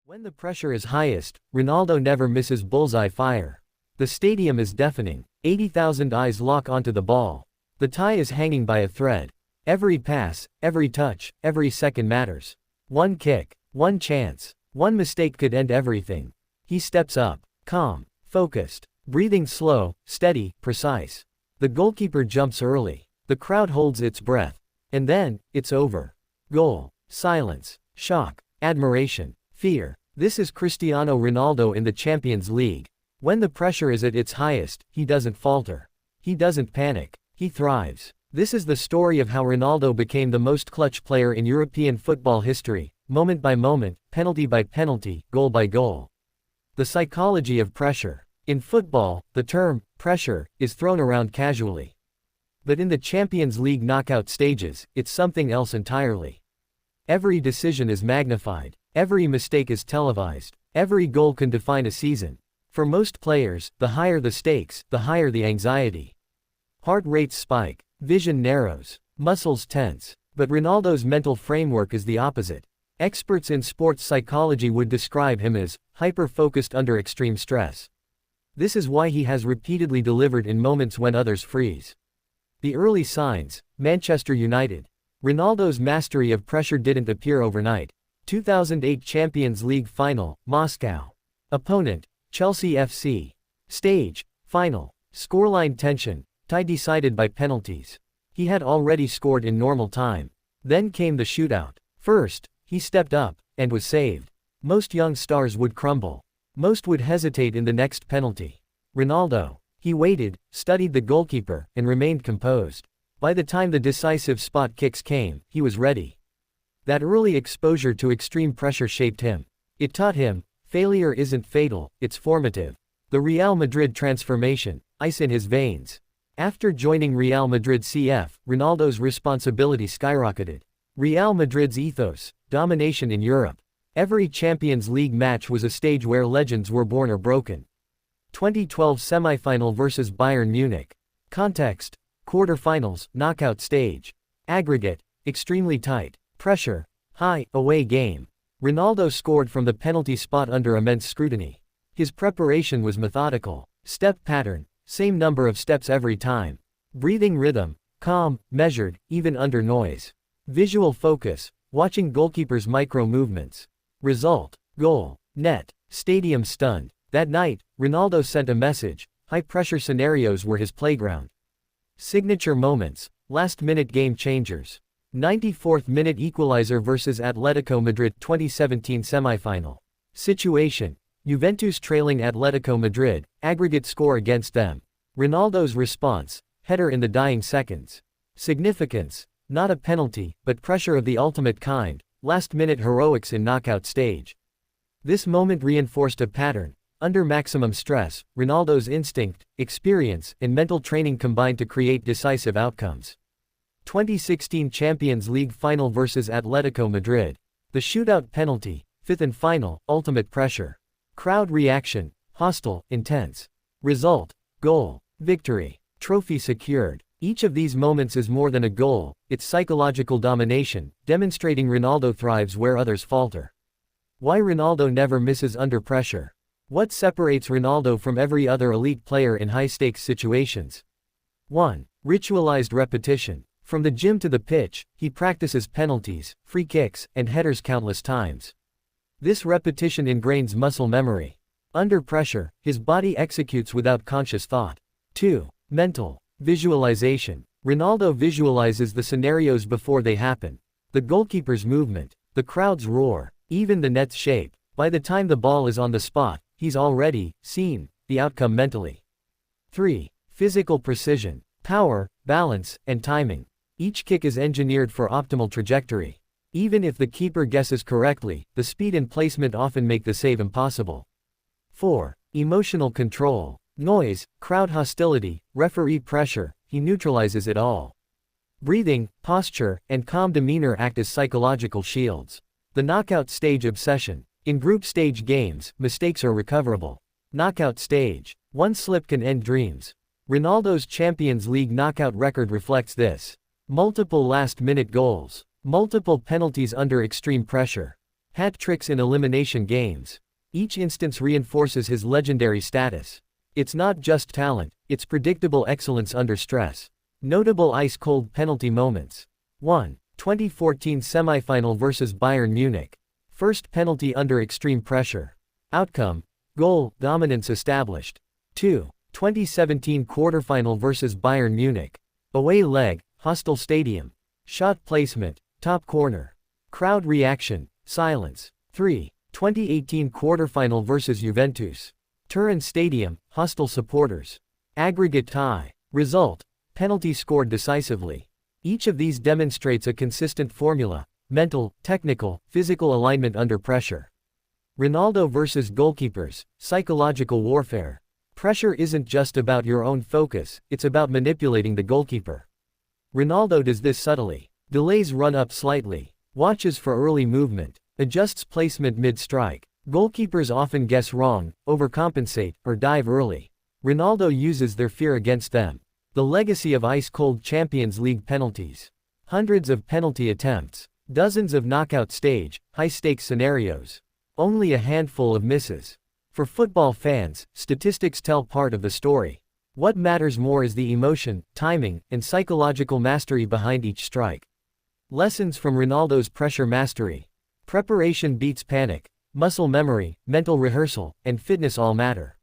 When the pressure is highest, Ronaldo never misses bullseye fire. The stadium is deafening. 80,000 eyes lock onto the ball. The tie is hanging by a thread. Every pass, every touch, every second matters. One kick, one chance, one mistake could end everything. He steps up, calm, focused, breathing slow, steady, precise. The goalkeeper jumps early. The crowd holds its breath. And then, it's over. Goal, silence, shock, admiration, fear. This is Cristiano Ronaldo in the Champions League. When the pressure is at its highest, he doesn't falter. He doesn't panic. He thrives. This is the story of how Ronaldo became the most clutch player in European football history, moment by moment, penalty by penalty, goal by goal. The psychology of pressure. In football, the term pressure is thrown around casually. But in the Champions League knockout stages, it's something else entirely. Every decision is magnified. Every mistake is televised. Every goal can define a season. For most players, the higher the stakes, the higher the anxiety. Heart rates spike, vision narrows, muscles tense. But Ronaldo's mental framework is the opposite. Experts in sports psychology would describe him as hyper-focused under extreme stress. This is why he has repeatedly delivered in moments when others freeze. The early signs: Manchester United. Ronaldo's mastery of pressure didn't appear overnight. 2008 Champions League Final, Moscow. Opponent: Chelsea FC. Stage: Final. Scoreline: tension, tie decided by penalties. He had already scored in normal time. Then came the shootout. First, he stepped up, and was saved. Most young stars would crumble. Most would hesitate in the next penalty. Ronaldo. He waited, studied the goalkeeper, and remained composed. By the time the decisive spot kicks came, he was ready. That early exposure to extreme pressure shaped him. It taught him, failure isn't fatal, it's formative. The Real Madrid transformation, ice in his veins. After joining Real Madrid CF, Ronaldo's responsibility skyrocketed. Real Madrid's ethos: domination in Europe. Every Champions League match was a stage where legends were born or broken. 2012 semifinal versus Bayern Munich. Context: quarterfinals, knockout stage. Aggregate: extremely tight. Pressure: high, away game. Ronaldo scored from the penalty spot under immense scrutiny. His preparation was methodical. Step pattern: same number of steps every time. Breathing rhythm: calm, measured, even under noise. Visual focus: watching goalkeepers' micro movements. Result: goal, net, stadium stunned. That night, Ronaldo sent a message: high-pressure scenarios were his playground. Signature moments: last-minute game changers. 94th minute equalizer versus Atletico Madrid 2017 semifinal. Situation: Juventus trailing Atletico Madrid, aggregate score against them. Ronaldo's response: header in the dying seconds. Significance: not a penalty, but pressure of the ultimate kind, last-minute heroics in knockout stage. This moment reinforced a pattern. Under maximum stress, Ronaldo's instinct, experience, and mental training combined to create decisive outcomes. 2016 Champions League Final versus Atletico Madrid. The shootout penalty, fifth and final, ultimate pressure. Crowd reaction: hostile, intense. Result: goal, victory, trophy secured. Each of these moments is more than a goal, it's psychological domination, demonstrating Ronaldo thrives where others falter. Why Ronaldo never misses under pressure? What separates Ronaldo from every other elite player in high-stakes situations? 1. Ritualized repetition. From the gym to the pitch, he practices penalties, free kicks, and headers countless times. This repetition ingrains muscle memory. Under pressure, his body executes without conscious thought. 2. Mental visualization. Ronaldo visualizes the scenarios before they happen. The goalkeeper's movement, the crowd's roar, even the net's shape. By the time the ball is on the spot, he's already seen the outcome mentally. 3. Physical precision. Power, balance, and timing. Each kick is engineered for optimal trajectory. Even if the keeper guesses correctly, the speed and placement often make the save impossible. 4. Emotional control. Noise, crowd hostility, referee pressure, he neutralizes it all. Breathing, posture, and calm demeanor act as psychological shields. The knockout stage obsession. In group stage games, mistakes are recoverable. Knockout stage. One slip can end dreams. Ronaldo's Champions League knockout record reflects this. Multiple last-minute goals. Multiple penalties under extreme pressure. Hat tricks in elimination games. Each instance reinforces his legendary status. It's not just talent, it's predictable excellence under stress. Notable ice-cold penalty moments. 1. 2014 semifinal vs Bayern Munich. First penalty under extreme pressure. Outcome: goal, dominance established. 2. 2017 quarterfinal vs Bayern Munich. Away leg, hostile stadium. Shot placement, top corner. Crowd reaction, silence. 3. 2018 quarterfinal vs Juventus. Turin Stadium, hostile supporters. Aggregate tie. Result: penalty scored decisively. Each of these demonstrates a consistent formula: mental, technical, physical alignment under pressure. Ronaldo vs goalkeepers, psychological warfare. Pressure isn't just about your own focus, it's about manipulating the goalkeeper. Ronaldo does this subtly. Delays run up slightly. Watches for early movement. Adjusts placement mid-strike. Goalkeepers often guess wrong, overcompensate, or dive early. Ronaldo uses their fear against them. The legacy of ice-cold Champions League penalties. Hundreds of penalty attempts. Dozens of knockout stage, high-stakes scenarios. Only a handful of misses. For football fans, statistics tell part of the story. What matters more is the emotion, timing, and psychological mastery behind each strike. Lessons from Ronaldo's pressure mastery. Preparation beats panic. Muscle memory, mental rehearsal, and fitness all matter.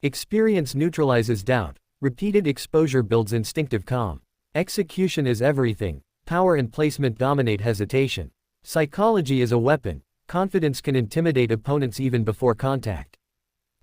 Experience neutralizes doubt. Repeated exposure builds instinctive calm. Execution is everything. Power and placement dominate hesitation. Psychology is a weapon. Confidence can intimidate opponents even before contact.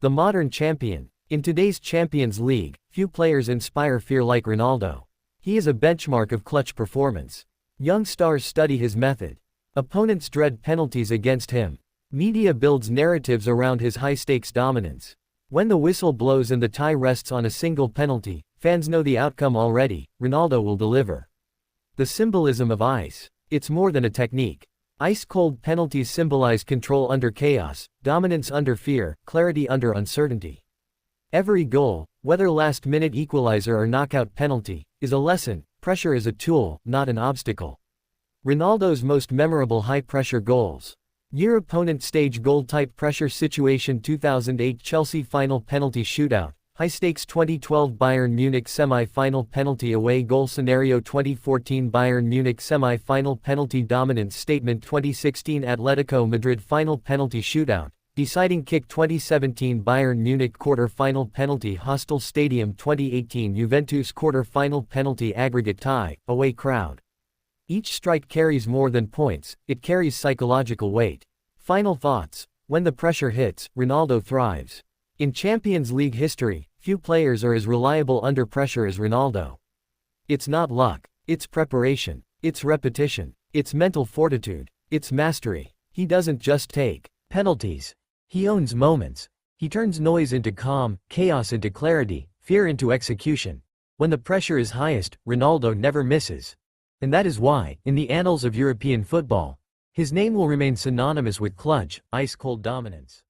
The modern champion. In today's Champions League, few players inspire fear like Ronaldo. He is a benchmark of clutch performance. Young stars study his method. Opponents dread penalties against him. Media builds narratives around his high-stakes dominance. When the whistle blows and the tie rests on a single penalty, fans know the outcome already: Ronaldo will deliver. The symbolism of ice. It's more than a technique. Ice-cold penalties symbolize control under chaos, dominance under fear, clarity under uncertainty. Every goal, whether last-minute equalizer or knockout penalty, is a lesson. Pressure is a tool, not an obstacle. Ronaldo's most memorable high-pressure goals. Year opponent stage goal-type pressure situation: 2008 Chelsea final penalty shootout, high-stakes 2012 Bayern Munich semi-final penalty away goal scenario, 2014 Bayern Munich semi-final penalty dominance statement, 2016 Atletico Madrid final penalty shootout, deciding kick, 2017 Bayern Munich quarter-final penalty hostile stadium, 2018 Juventus quarter-final penalty aggregate tie, away crowd. Each strike carries more than points, it carries psychological weight. Final thoughts. When the pressure hits, Ronaldo thrives. In Champions League history, few players are as reliable under pressure as Ronaldo. It's not luck, it's preparation, it's repetition, it's mental fortitude, it's mastery. He doesn't just take penalties. He owns moments. He turns noise into calm, chaos into clarity, fear into execution. When the pressure is highest, Ronaldo never misses. And that is why, in the annals of European football, his name will remain synonymous with clutch, ice-cold dominance.